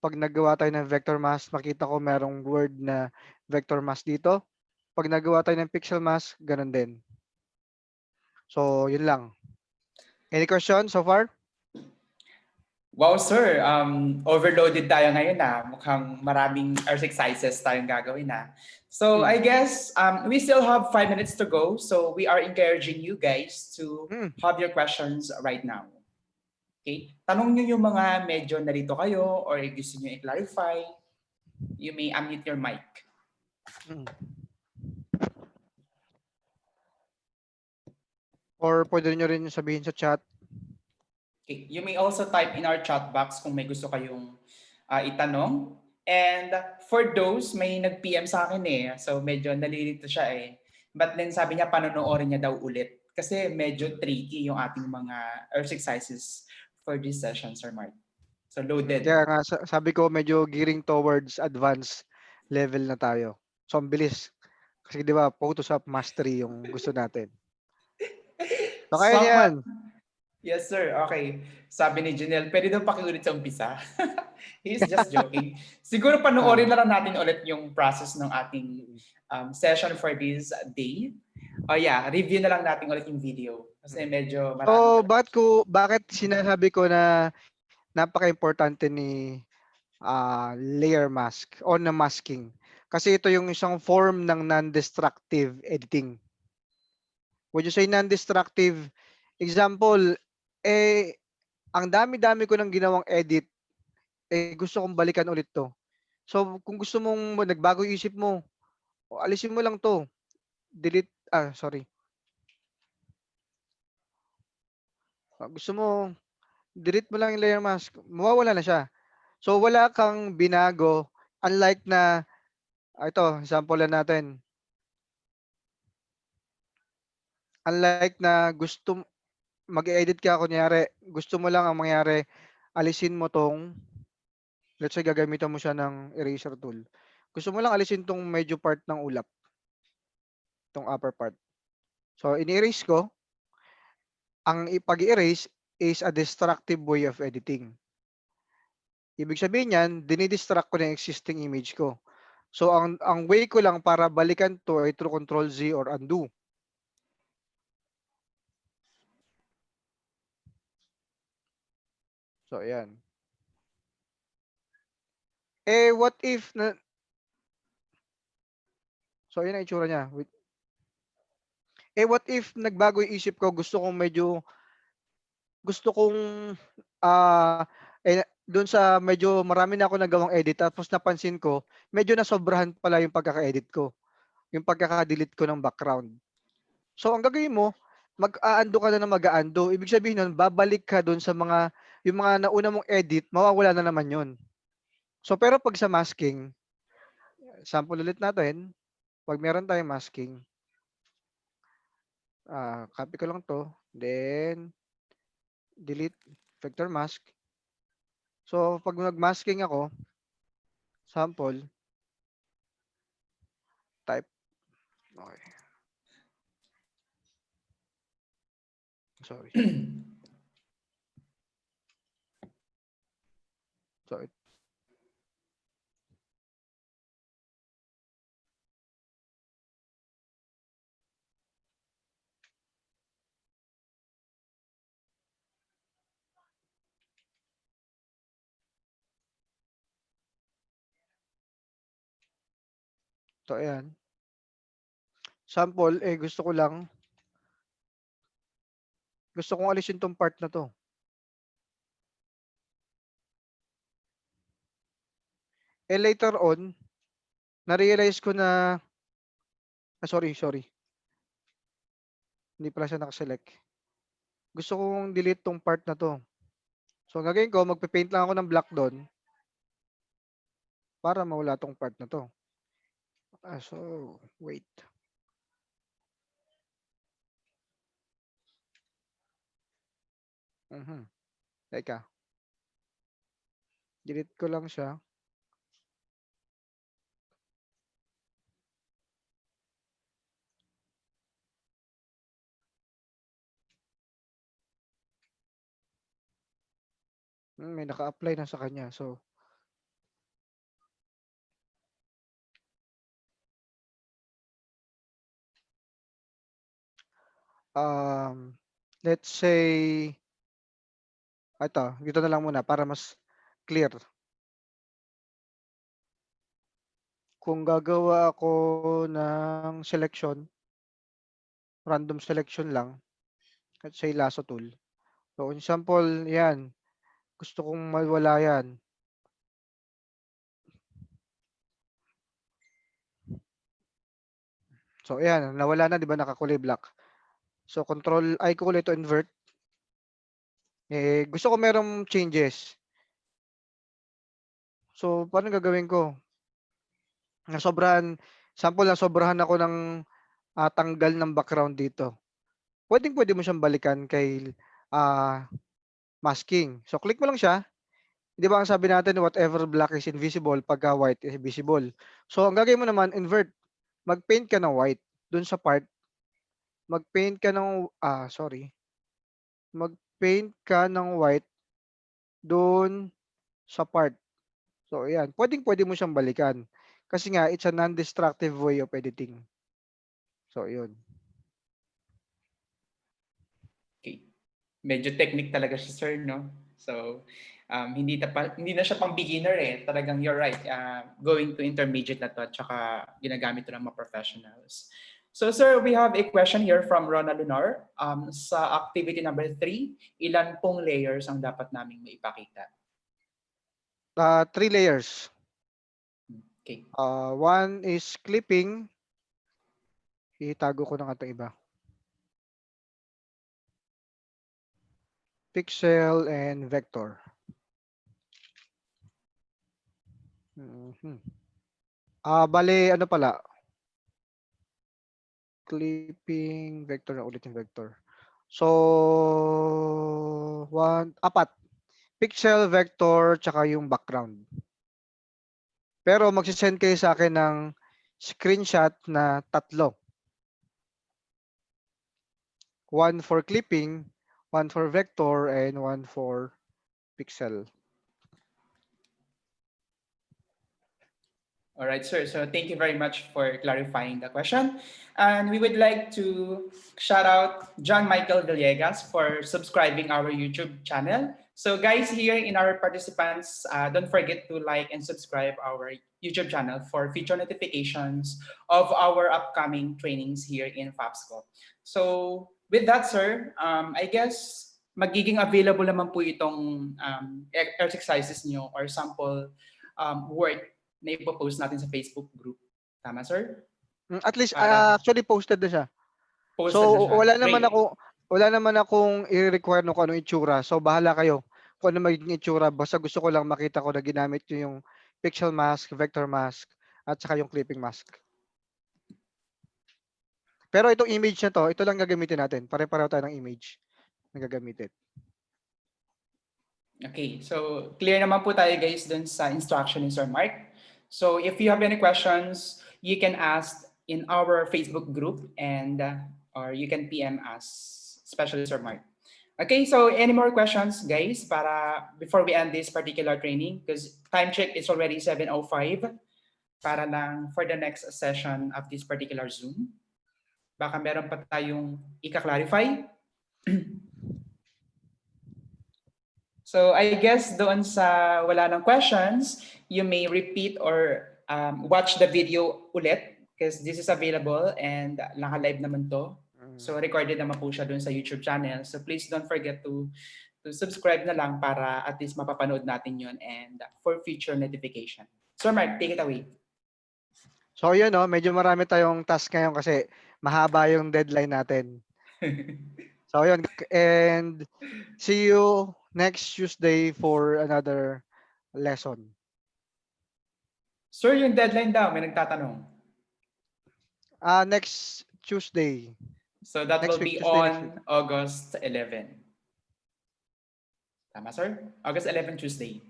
Pag nagawa tayo ng vector mask, makita ko merong word na vector mask dito. Pag nagawa tayo ng pixel mask, ganun din. So, yun lang. Any question so far? Wow, sir. Overloaded tayo ngayon na. Mukhang maraming exercises tayong gagawin na. So, I guess we still have 5 minutes to go. So, we are encouraging you guys to have your questions right now. Okay? Tanong nyo yung mga medyo narito kayo or gusto nyo i-clarify. You may unmute your mic. Or pwede nyo rin sabihin sa chat. Okay. You may also type in our chat box kung may gusto kayong itanong. And for those, may nag-PM sa akin eh. So medyo nalilito siya eh. But then sabi niya panonoorin niya daw ulit. Kasi medyo tricky yung ating mga exercises for this session, Sir Mark. So loaded. Kaya nga, sabi ko medyo gearing towards advanced level na tayo. So, ang bilis. Kasi di ba, Photoshop mastery yung gusto natin. So, kaya yan. Yes, sir. Okay. Sabi ni Janelle, pwede daw pakiulit sa umpisa. He's just joking. Siguro panoorin na lang natin ulit yung process ng ating session for this day. Oh yeah, review na lang natin ulit yung video. Kasi medyo marami. So, bakit sinasabi ko na napaka-importante ni layer mask o na masking? Kasi ito yung isang form ng non-destructive editing. Would you say non-destructive? Example, ang dami-dami ko nang ginawang edit, gusto kong balikan ulit to. So, kung gusto mong nagbago yung isip mo, alisin mo lang to. Delete, sorry. Gusto mo, delete mo lang yung layer mask, mawawala na siya. So, wala kang binago, unlike na, ito, example lang natin. Unlike na gusto, mag-edit ka, kunyari, gusto mo lang ang mangyari, alisin mo tong, let's say gagamitan mo siya ng eraser tool. Gusto mo lang alisin tong medyo part ng ulap. Tong upper part. So, in-erase ko. Ang pag-erase is a destructive way of editing. Ibig sabihin yan, dinidistract ko na yung existing image ko. So, ang way ko lang para balikan to ay through Control Z or undo. So, ayan. What if na... So, ayan ang itsura niya. What if nagbago yung isip ko, gusto kong doon sa medyo marami na ako nagawang edit, tapos napansin ko, medyo nasobrahan pala yung pagkaka-edit ko. yung pagkaka-delete ko ng background. So, ang gagawin mo, mag-a-undo ka na ng mag-a-undo. Ibig sabihin nun, babalik ka dun sa yung mga nauna mong edit, mawawala na naman yun. So, pero pag sa masking, sample ulit natin, pag meron tayong masking, copy ko lang to, then, delete, vector mask. So, pag nag-masking ako, sample, type, okay, sorry. So, ayan. Sample, gusto kong alisin tong part na to. Later on, na-realize ko na, sorry. Hindi pala siya nakaselect. Gusto kong delete tong part na to. So, ang gagawin ko, magpe-paint lang ako ng black doon para mawala tong part na to. So, wait. Teka. Delete ko lang siya. May naka-apply na sa kanya. So, let's say, dito na lang muna para mas clear. Kung gagawa ako ng selection, random selection lang, at say lasso tool. So, example, yan. Gusto kong mawala yan. So, ayan, nawala na, di ba, nakakulay black. So, control I ko ulit to invert. Gusto ko merong changes. So, paano gagawin ko? Sample na sobrahan ako ng tanggal ng background dito. Pwede mo siyang balikan kay masking. So, click mo lang siya. Di ba ang sabi natin, whatever black is invisible, pagka white is visible. So, ang gagawin mo naman, invert. Mag-paint ka ng white dun sa part. Mag-paint ka ng, Mag-paint ka ng white dun sa part. So, ayan. Pwede mo siyang balikan. Kasi nga, it's a non-destructive way of editing. So, yun. Okay. Medyo technique talaga siya, sir, no? So, hindi na siya pang beginner eh. Talagang you're right. Going to intermediate na to at saka ginagamit to ng mga professionals. So, sir, we have a question here from Rona Lunar. Sa activity number 3, ilan pong layers ang dapat naming maipakita? 3 layers. Okay. One is clipping. Itago ko na nga itong iba. Pixel and vector. Bale, ano pala? Clipping, vector na ulit yung vector. So, 4. Pixel, vector, tsaka yung background. Pero magsisend kayo sa akin ng screenshot na 3. 1 for clipping, 1 for vector, and 1 for pixel. All right, sir. So thank you very much for clarifying the question. And we would like to shout out John Michael Villegas for subscribing our YouTube channel. So guys here in our participants, don't forget to like and subscribe our YouTube channel for future notifications of our upcoming trainings here in FOPSCo. So with that, sir, I guess magiging available naman po itong exercises nyo or sample work na ipopost natin sa Facebook group. Tama, sir? At least Para actually posted na siya. posted na So siya. Great. wala naman akong i-require no kung anong itsura. So bahala kayo kung ano magiging itsura. Basta gusto ko lang makita ko na ginamit nyo yung pixel mask, vector mask, at saka yung clipping mask. Pero itong image na to, ito lang gagamitin natin. Pare-pareho tayo ng image na gagamitin. Okay, so clear naman po tayo guys dun sa instruction ni Sir Mark. So if you have any questions, you can ask in our Facebook group and or you can PM us, especially Sir Mark. Okay, so any more questions guys para before we end this particular training because time check is already 7:05 para lang for the next session of this particular Zoom. Baka meron pa tayong ika-clarify. So I guess doon sa wala ng questions, you may repeat or watch the video ulit because this is available and naka-live naman to. So recorded naman po siya doon sa YouTube channel. So please don't forget to subscribe na lang para at least mapapanood natin yun and for future notification. So Mark, take it away. So yun, no, medyo marami tayong task ngayon kasi mahaba yung deadline natin. So yun, and see you next Tuesday for another lesson. Sir, yung deadline daw, may nagtatanong. Next Tuesday. So that Next will week, be Tuesday next week. on August 11. Tama, sir? August 11, Tuesday.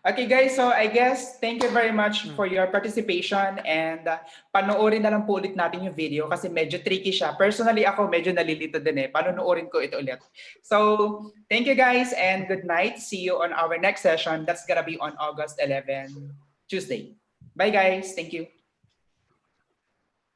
Okay, guys. So I guess thank you very much for your participation and panoorin na lang po ulit natin yung video kasi medyo tricky siya. Personally, ako medyo nalilito din eh. Panoorin ko ito ulit. So thank you guys and good night. See you on our next session. That's gonna be on August 11, Tuesday. Bye guys. Thank you.